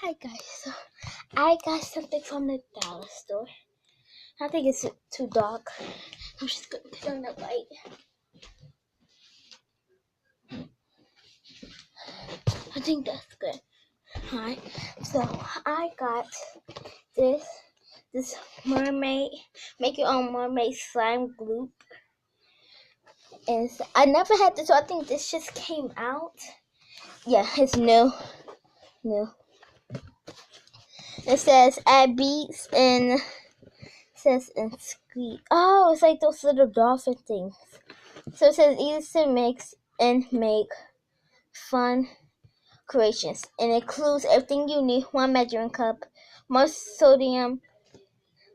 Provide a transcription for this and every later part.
Hi guys, so I got something from the dollar store. I think it's too dark. I'm just gonna turn the light. I think that's good. Alright, so I got this mermaid, make your own mermaid slime gloop. And I never had this, so I think this just came out. Yeah, it's new. It says add beats and says and squeak. Oh, it's like those little dolphin things. So it says easy to mix and make fun creations. And it includes everything you need: one measuring cup, more sodium,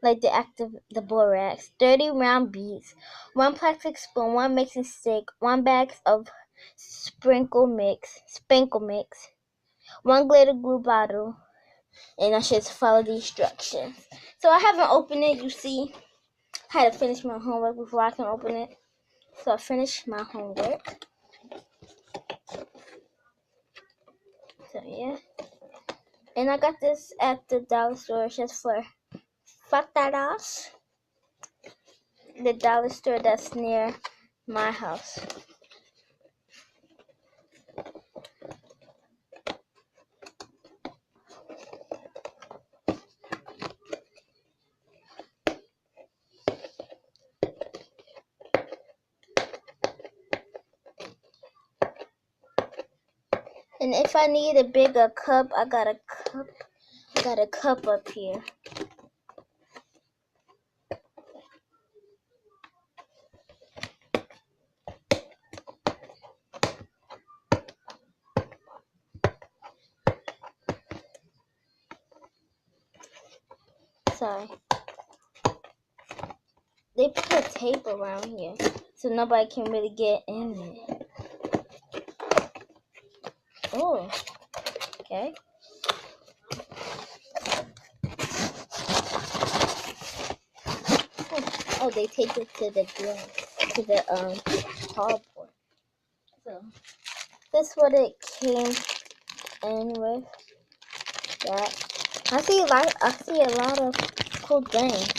like the borax, 30 round beads, one plastic spoon, one mixing stick, one bag of sprinkle mix, one glitter glue bottle, and I should follow the instructions. So I haven't opened it, you see. I had to finish my homework before I can open it. So I finished my homework. So yeah. And I got this at the dollar store just for $5. The dollar store that's near my house. And if I need a bigger cup, I got a cup up here. Sorry. They put tape around here so nobody can really get in it. Oh, okay. Oh, they taped it to the cardboard. So that's what it came in with. That I see a lot of cool things.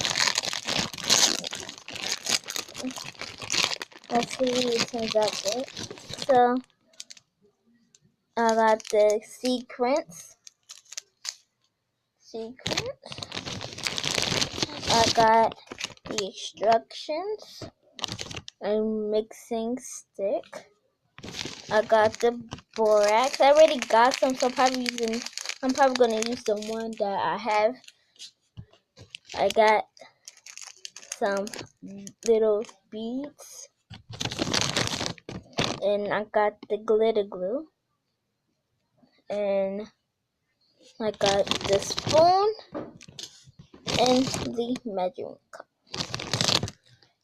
Let's see what it turns out good. So I got the sequence. I got the instructions. A mixing stick. I got the borax. I already got some, so I'm probably gonna use the one that I have. I got some little beads, and I got the glitter glue, and I got the spoon and the measuring cup.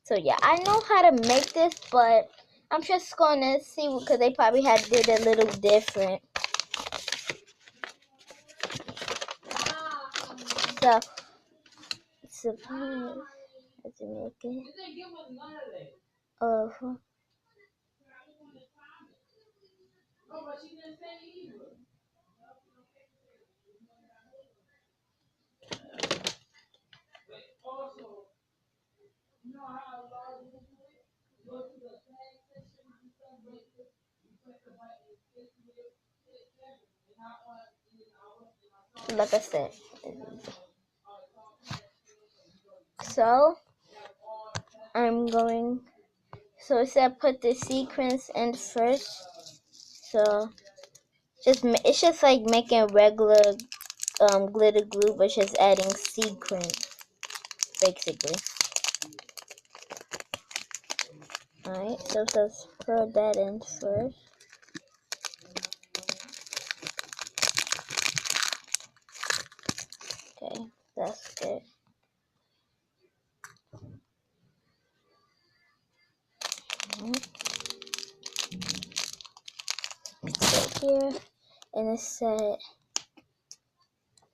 So yeah, I know how to make this, but I'm just gonna see because they probably did a little different. So suppose to make it of like I said. So so it said put the sequence in first. So it's just like making regular glitter glue, but just adding sequins, basically. Alright, so it says put that in first. Okay, that's good. Right here, and it said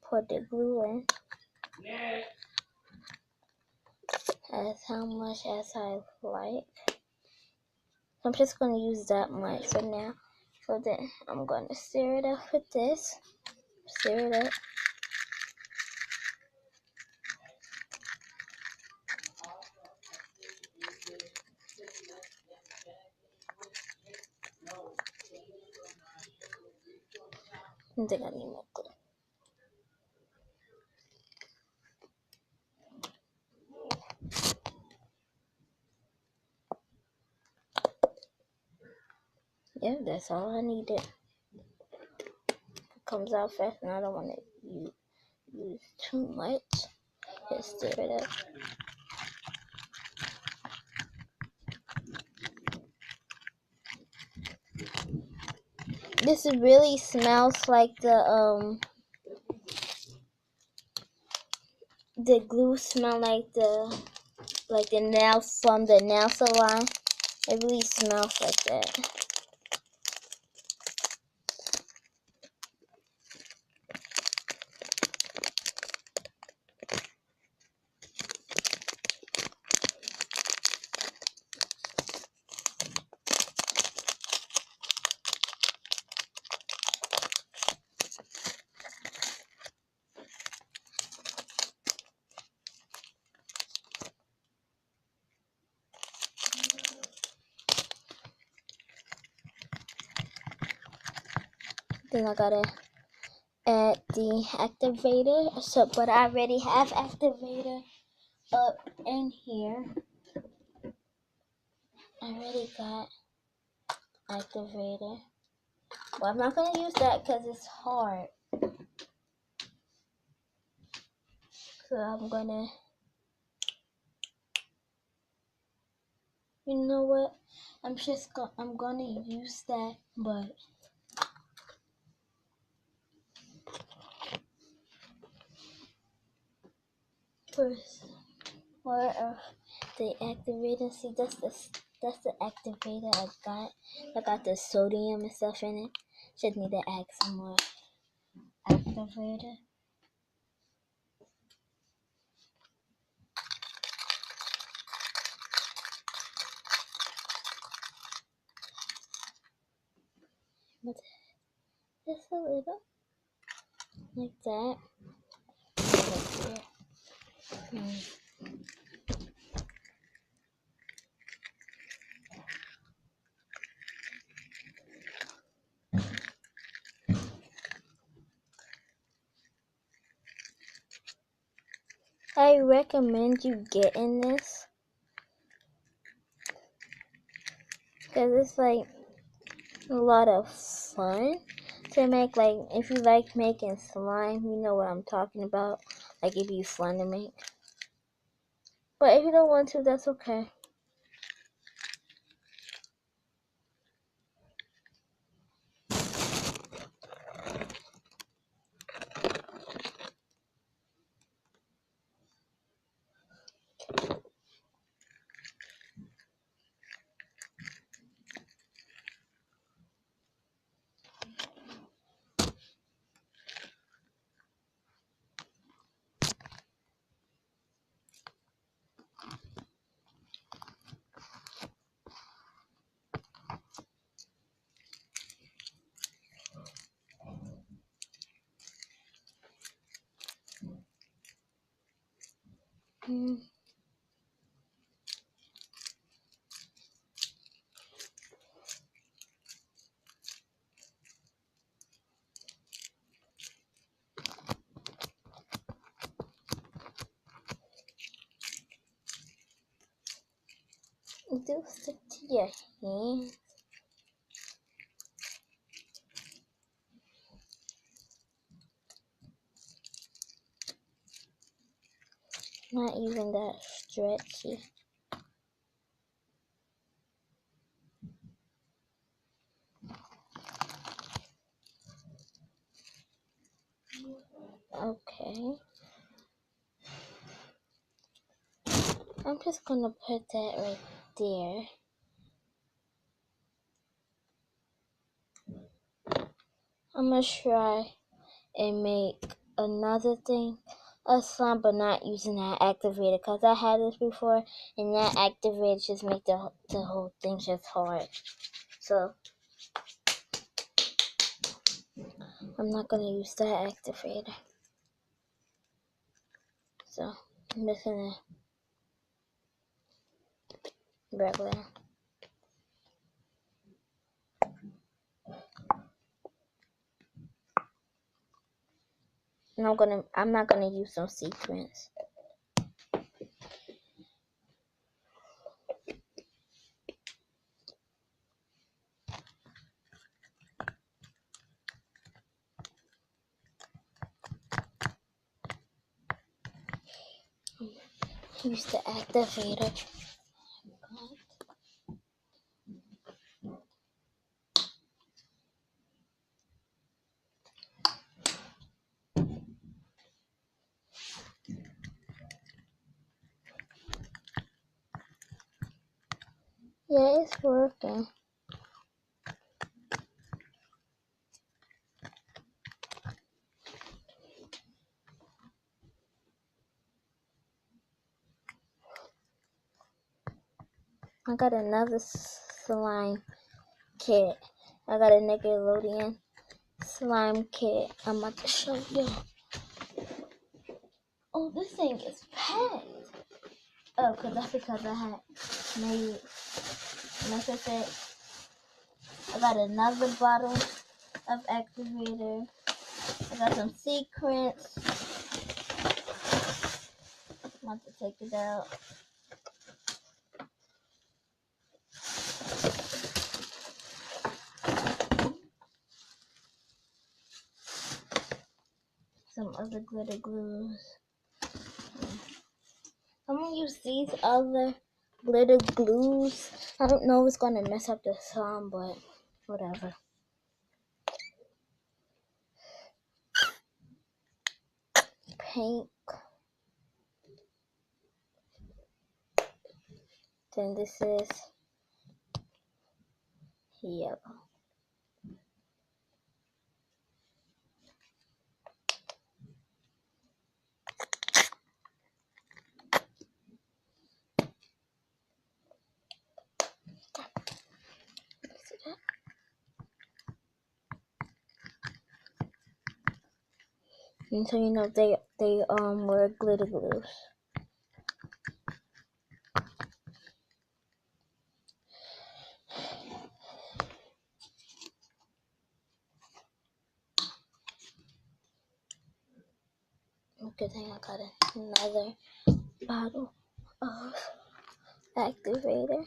put the glue in as how much as I like. I'm just going to use that much for now. So then I'm going to stir it up with this. Stir it up. I think I need more glue. Yeah, that's all I needed. It comes out fast and I don't want to use too much. Just stir it up. This really smells like the glue smell like the nail from the nail salon. It really smells like that. Then I gotta add the activator. So, but I already have activator up in here. I already got activator. Well, I'm not gonna use that because it's hard. So I'm gonna, you know what? I'm gonna use that, but first, part of the activator. See, that's the activator I got. I got the sodium and stuff in it. Just need to add some more activator. But just a little, like that. I recommend you getting this because it's like a lot of fun to make. Like if you like making slime, you know what I'm talking about. Like it'd be fun to make. But if you don't want to, that's okay. Do stick to your hand. Not even that stretchy. Okay. I'm just gonna put that right there. I'm gonna try and make another thing, a slime, but not using that activator because I had this before and that activator just make the whole thing just hard. So I'm not gonna use that activator. So I'm just gonna regular. And I'm not gonna use some sequence. Use the activator. Yeah, it's working. I got another slime kit. I got a Nickelodeon slime kit. I'm about to show you. Oh, this thing is packed. Oh, that's because I had made, like I said, I got another bottle of activator. I got some secrets. I'm about to take it out. Some other glitter glues. I'm gonna use these other glitter glues. I don't know if it's gonna mess up the song, but whatever. Pink. Then this is yellow. And so you know they were glitter glues. Good thing I got another bottle of activator.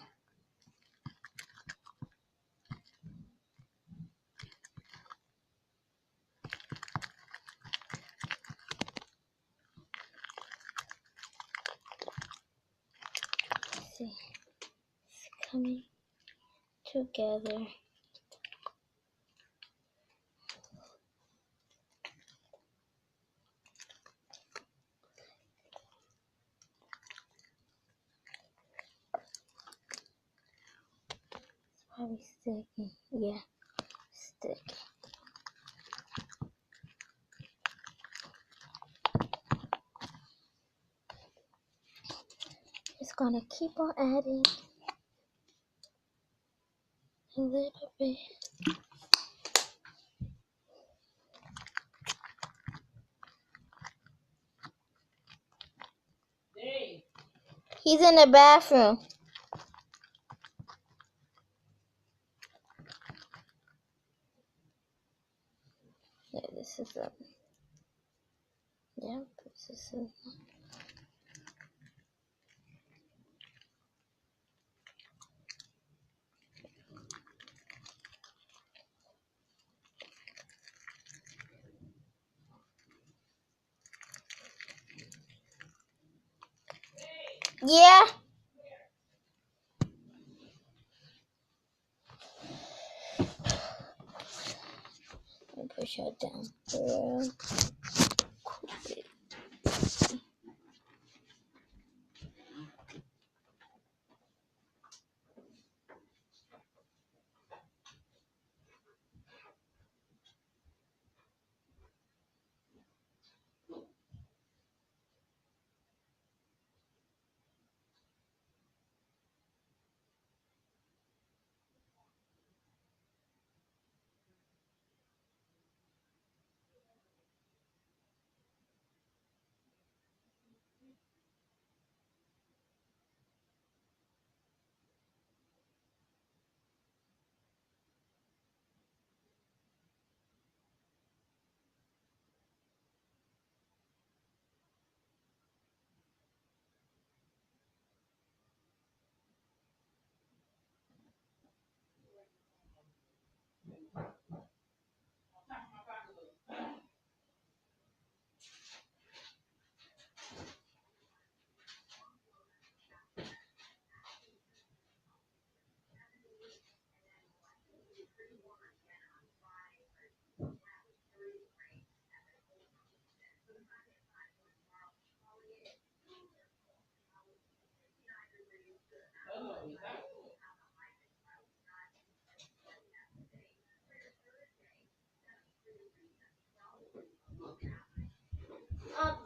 Let's see, it's coming together. Probably sticky. Yeah, sticky. Just gonna keep on adding a little bit. He's in the bathroom. Yeah, this is a. Yeah, this is a. Yeah. Let me push her down real quick.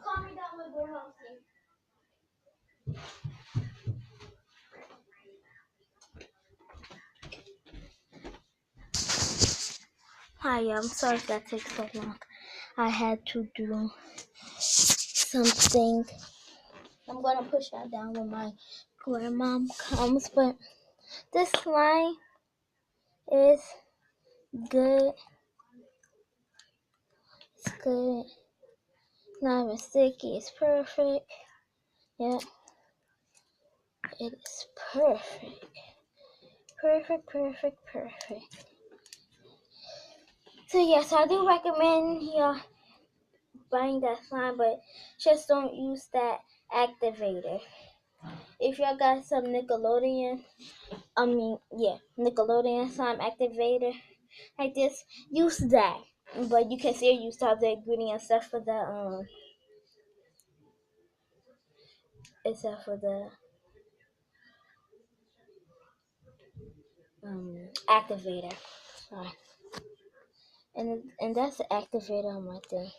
Call me down with your house. Hi, I'm sorry if that takes so long. I had to do something. I'm gonna push that down when my grandmom comes, but this slime is good. It's good. Not even sticky. It's perfect. Yeah, it is perfect. Perfect. So yes, I do recommend y'all buying that slime, but just don't use that activator. If y'all got some Nickelodeon slime activator like this, use that. But you can still use all the ingredients except for the activator. Sorry. And that's the activator on my thing.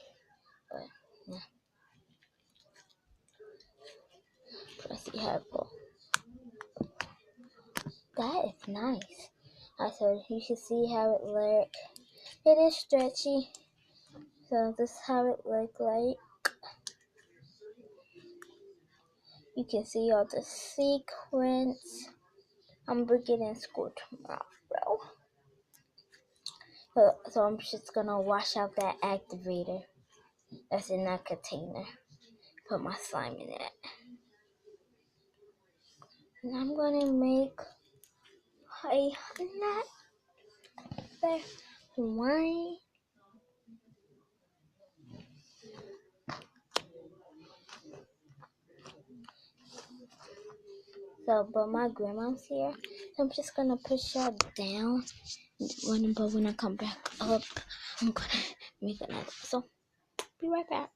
But yeah. Let's see how it goes. That is nice. So you can see how it look. It is stretchy. So this is how it look like. You can see all the sequins. I'm beginning school tomorrow. So I'm just gonna wash out that activator that's in that container. Put my slime in it. And I'm gonna make a nut wine. So, but my grandma's here. So I'm just gonna push her down. But when I come back up, I'm gonna make another. So, be right back.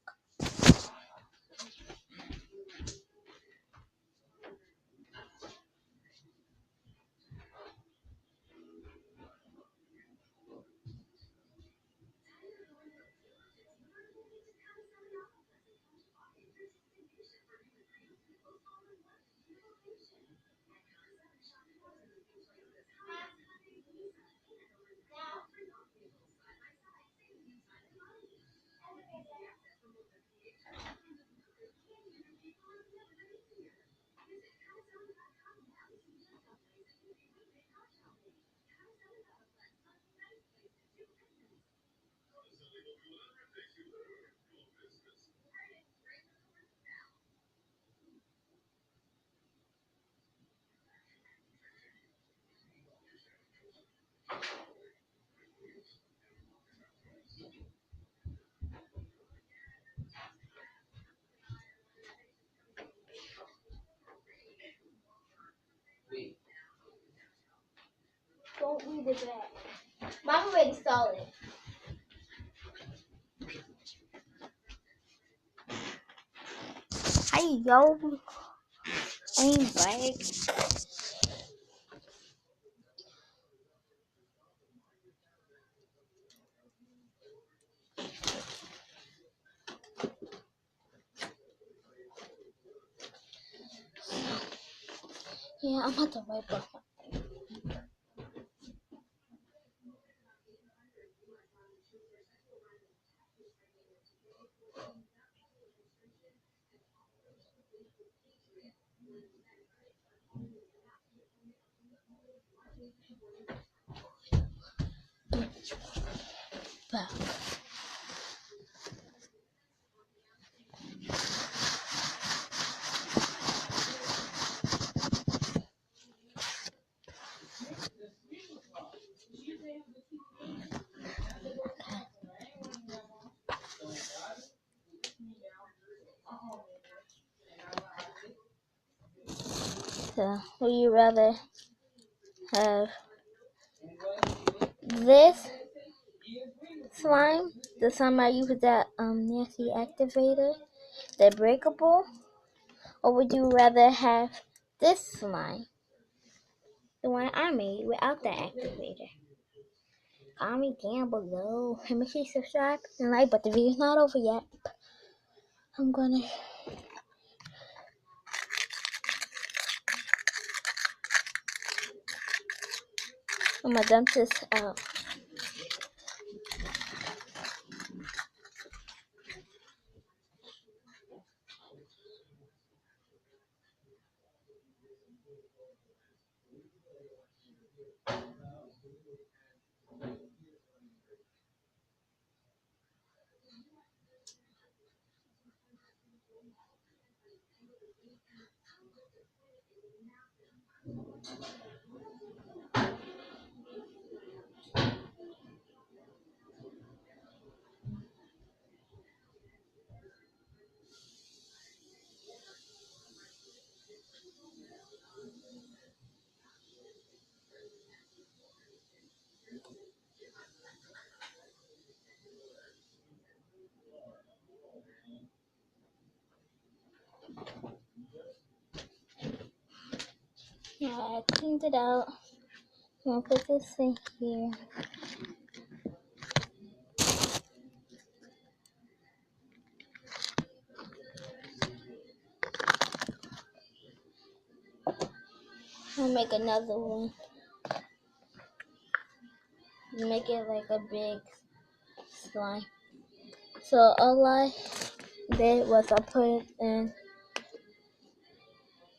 Don't leave it back. Mom already saw it. Hi, yo. I'm back. Yeah, I'm about to wipe off. Back. So, would you rather have this slime, the slime I use with that nasty activator, the breakable, or would you rather have this slime, the one I made without the activator. Comment down below and make sure you subscribe and like, but the video's not over yet. I'm gonna dump this out. I cleaned it out. I'm gonna put this in here. I'll make another one. Make it like a big slime. So all I did was I put it in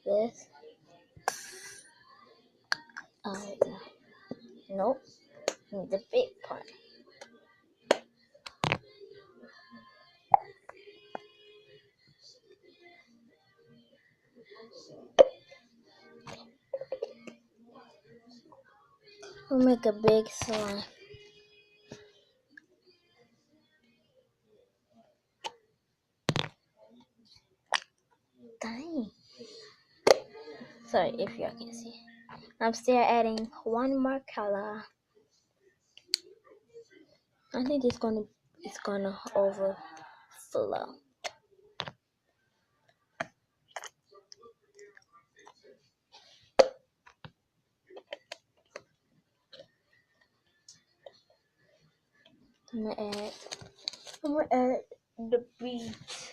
this. Oh, wait, no. Nope. Need the big part. We'll make a big slime. Dang. Sorry if y'all can see. I'm still adding one more color. I think it's gonna overflow. I'm gonna add the beads.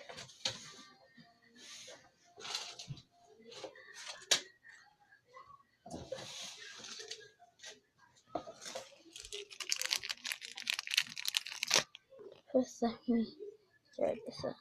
First, let me stir this up.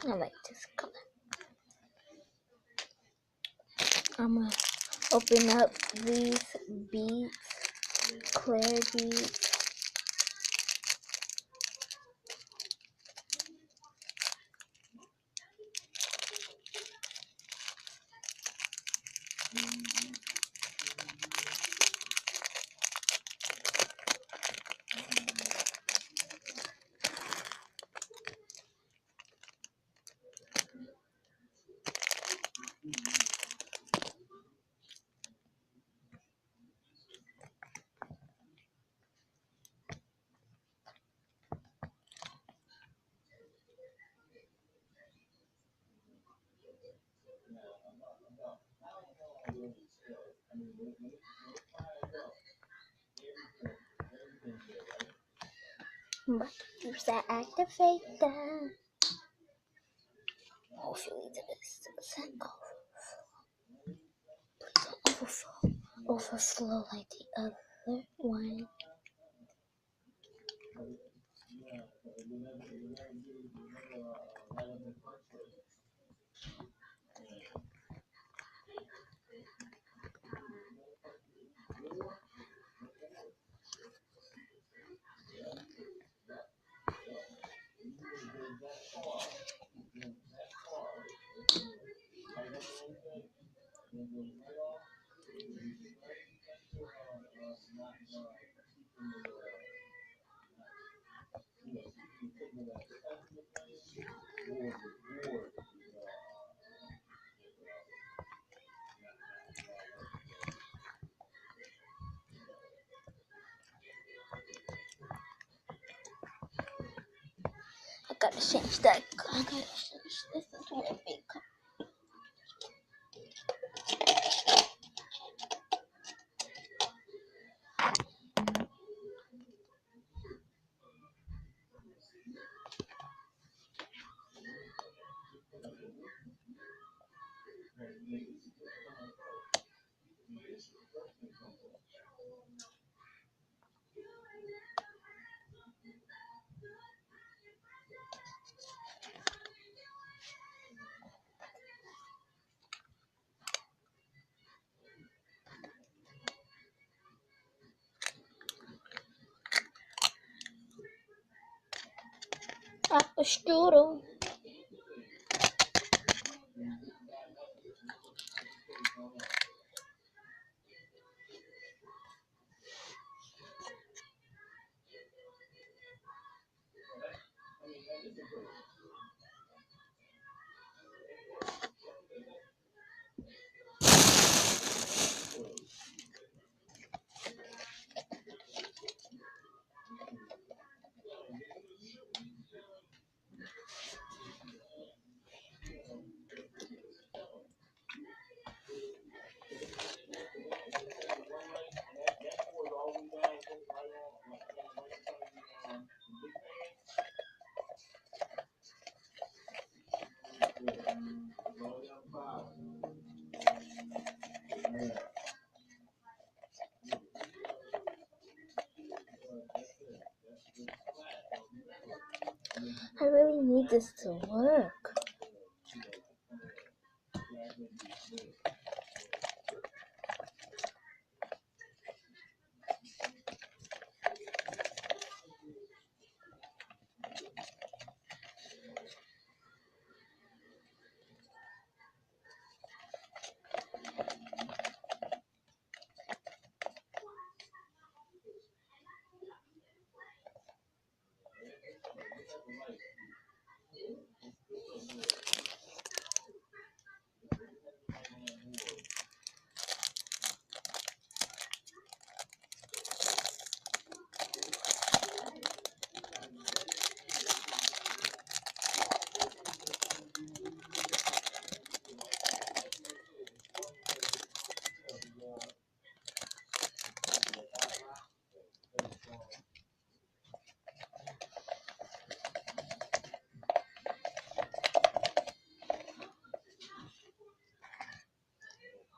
I like this color. I'm gonna open up these beads, clear beads. But use that activator. Hopefully this doesn't overflow like the other one. gotta change that. I gotta change this into a makeup. Apple strudel. I really need this to work.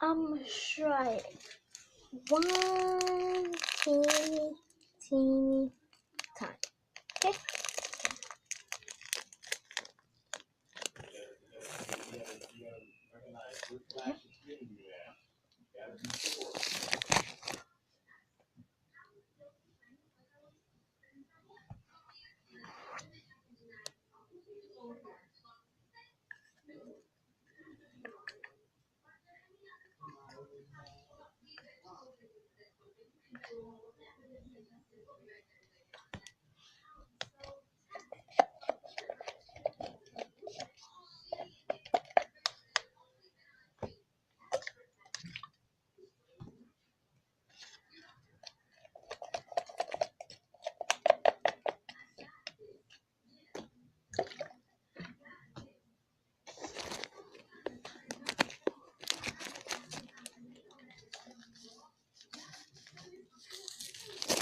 I'm gonna try it. One teeny time. Okay.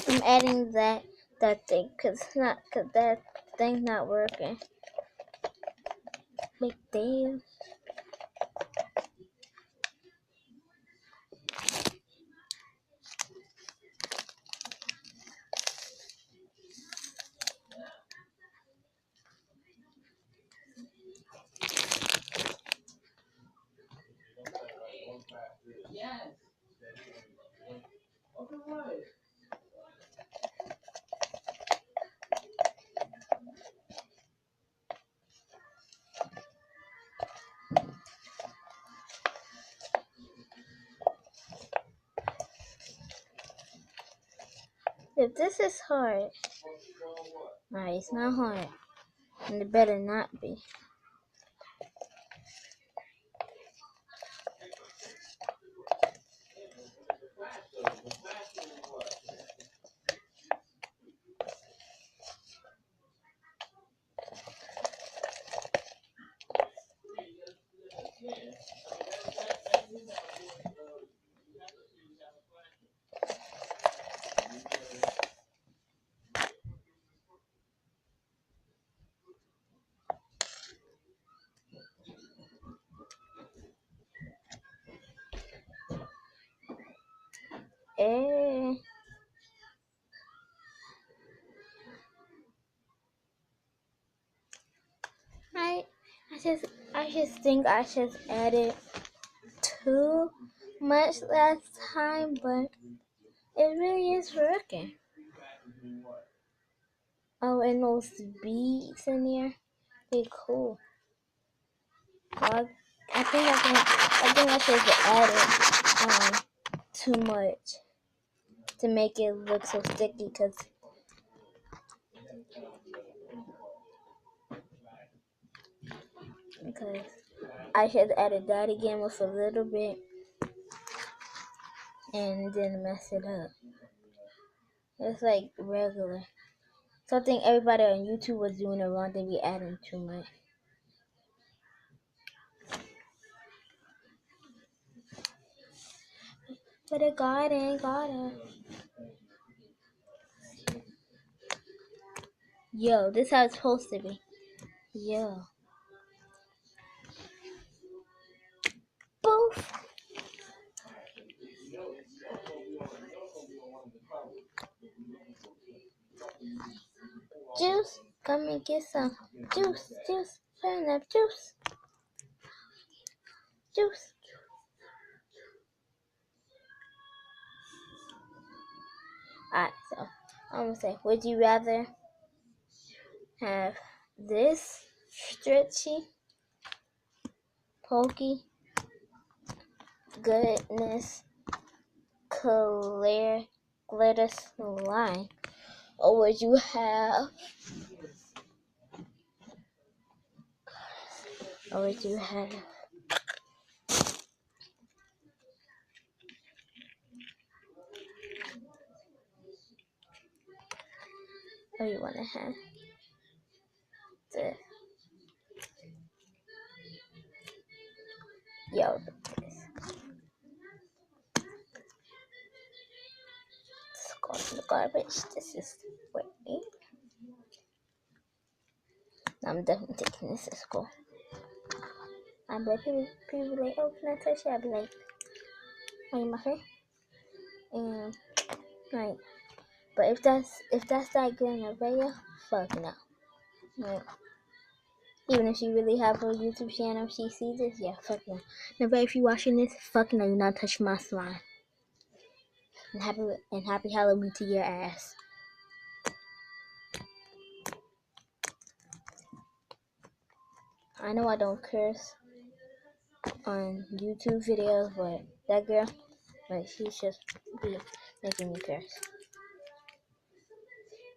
I'm adding that thing because that thing's not working. Big deal. If this is hard, alright, it's not hard, and it better not be. Eh. I I just think I just added too much last time, but it really is working. Oh, and those beads in there, they cool. Well, I think I should have added too much to make it look so sticky, because I should have added that again with a little bit and then mess it up. It's like regular. Something everybody on YouTube was doing it wrong, they be adding too much. But it got it. Yo, this how it's supposed to be. Yo. Boof. Juice, come and get some. Juice, pineapple juice. Juice. Alright, so I'm gonna say, would you rather have this stretchy, pokey, goodness, clear, glitter slime? Or would you have Or would you have or you wanna have the yo this goes in the garbage. This is wait. I'm definitely taking this to school. I'm like people be like, oh, can I touch it? I'll be like, are you my friend? And like, but if that's like good in a video, fuck no. Like, even if she really have a YouTube channel, she sees this, yeah, fuck no. Never if you watching this, fuck no, you're not touching my slime. And happy Halloween to your ass. I know I don't curse on YouTube videos, but that girl, like, she's just be making me curse.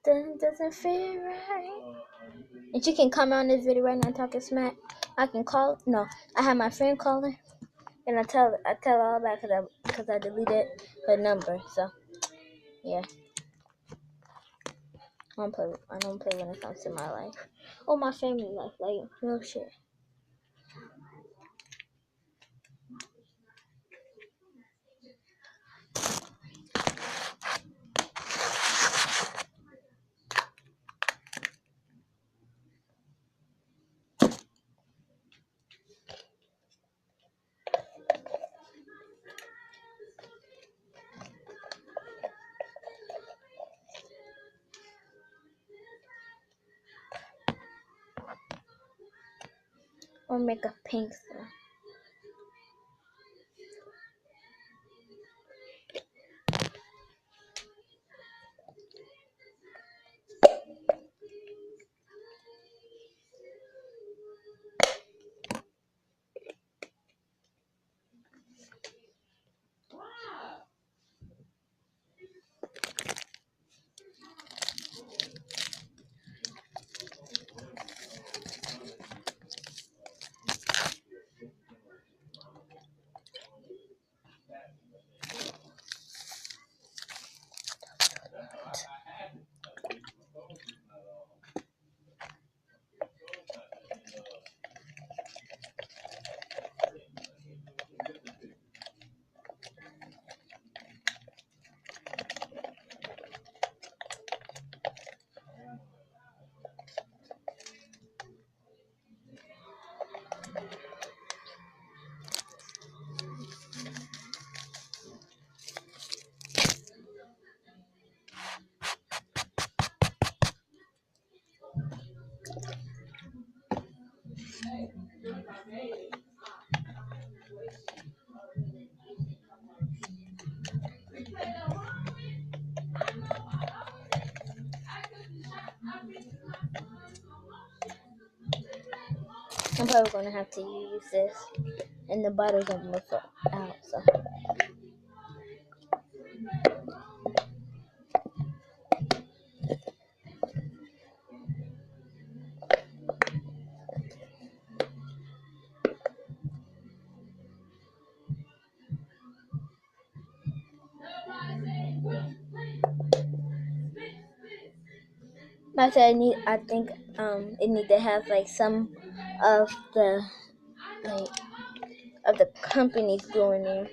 Doesn't feel right. And she can come on this video right now talking smack. I can call. No, I have my friend call her, and I tell her all that because I deleted her number. So yeah, I don't play when it comes to my life. Oh, my family life, like real shit. Or make a pink stuff. I'm probably gonna have to use this, and the bottle's gonna fall out. So I think it need to have like some of the like of the companies going in.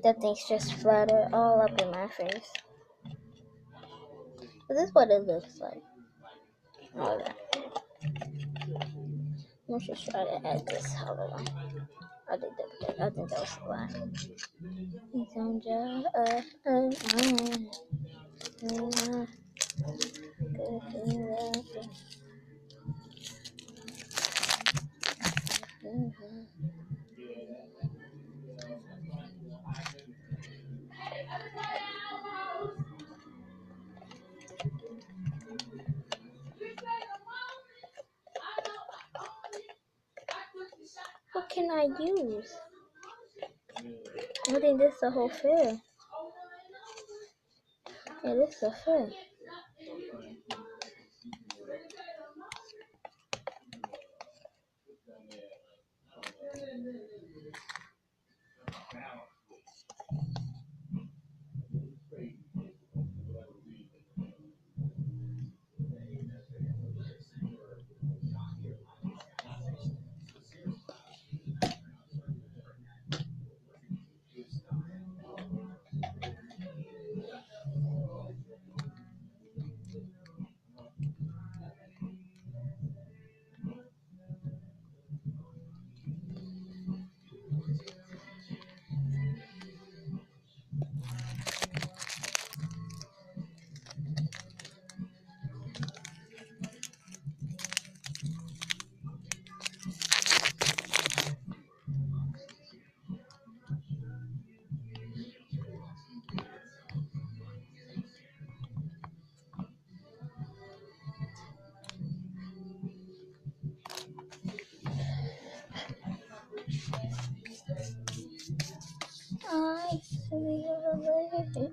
That thing's just flutter all up in my face. But this is what it looks like. Hold on. Let's just try to add this. Hold on. I think that was the line. What can I use? I think this is the whole fair. Yeah, this is a fair. I see a lady.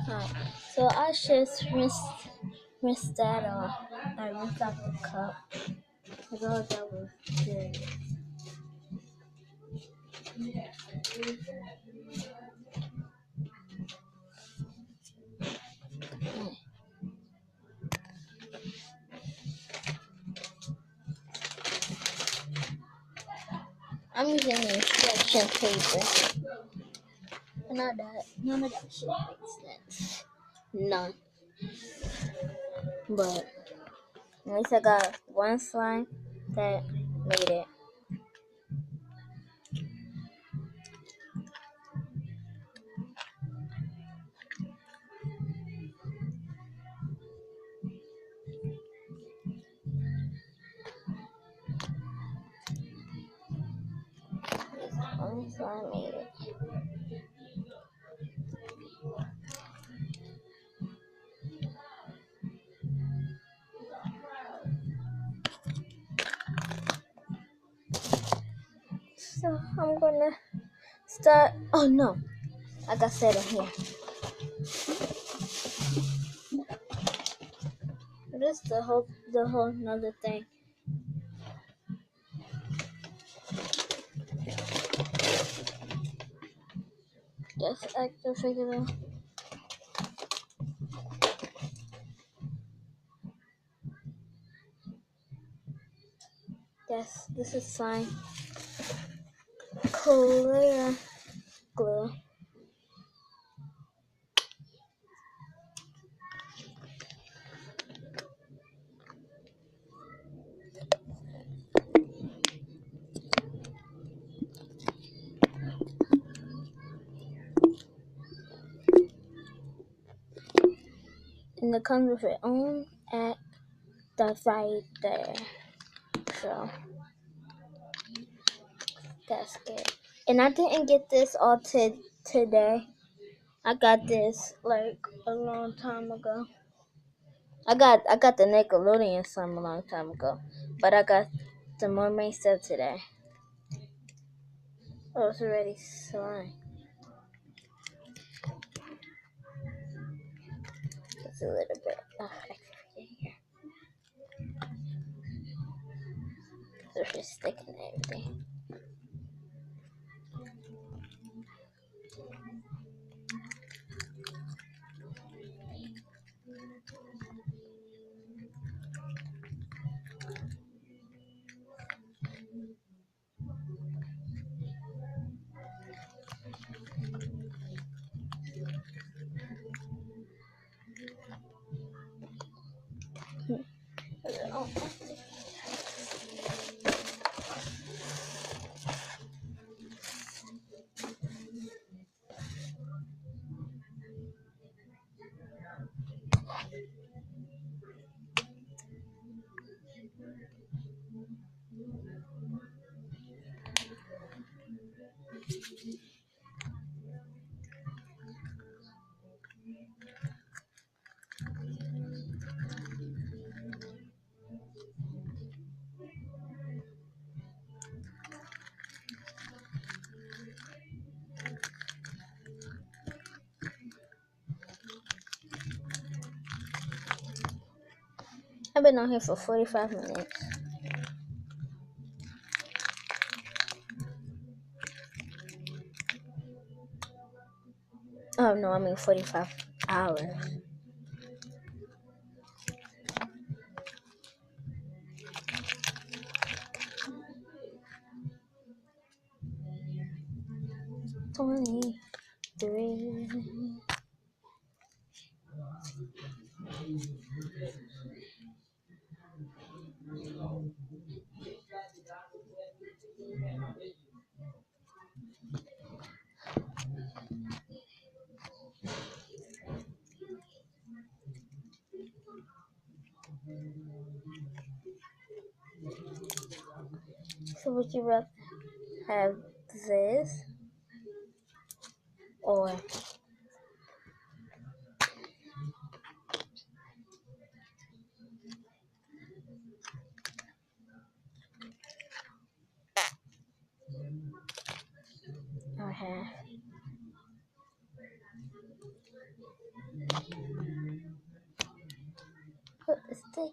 Alright, so I just rinse that off. I rinsed off the cup. I thought that was good. using the instruction paper. Not that. None of that shit makes sense. None. But at least I got one slime that made it. One slime made it. So I'm gonna start. Oh no, I got set in here. This is the whole another thing. Just activate it. Yes, this is fine. Clear glue. And it comes with its own app that's right there. So that's good. And I didn't get this all today. I got this like a long time ago. I got the Nickelodeon slime a long time ago, but I got the mermaid stuff today. Oh, it's already slime. Just a little bit of extra here. So it's just sticking to everything. Oh. I've been on here for 45 minutes. Oh no, I mean 45 hours. Twenty-three. So would you rather have this or have put the stick?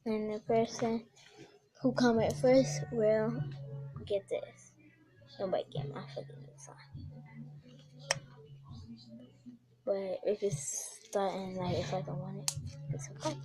And the person who comment first will get this. Nobody can. I forget the song. But if it's starting, like, if I don't want it, it's okay.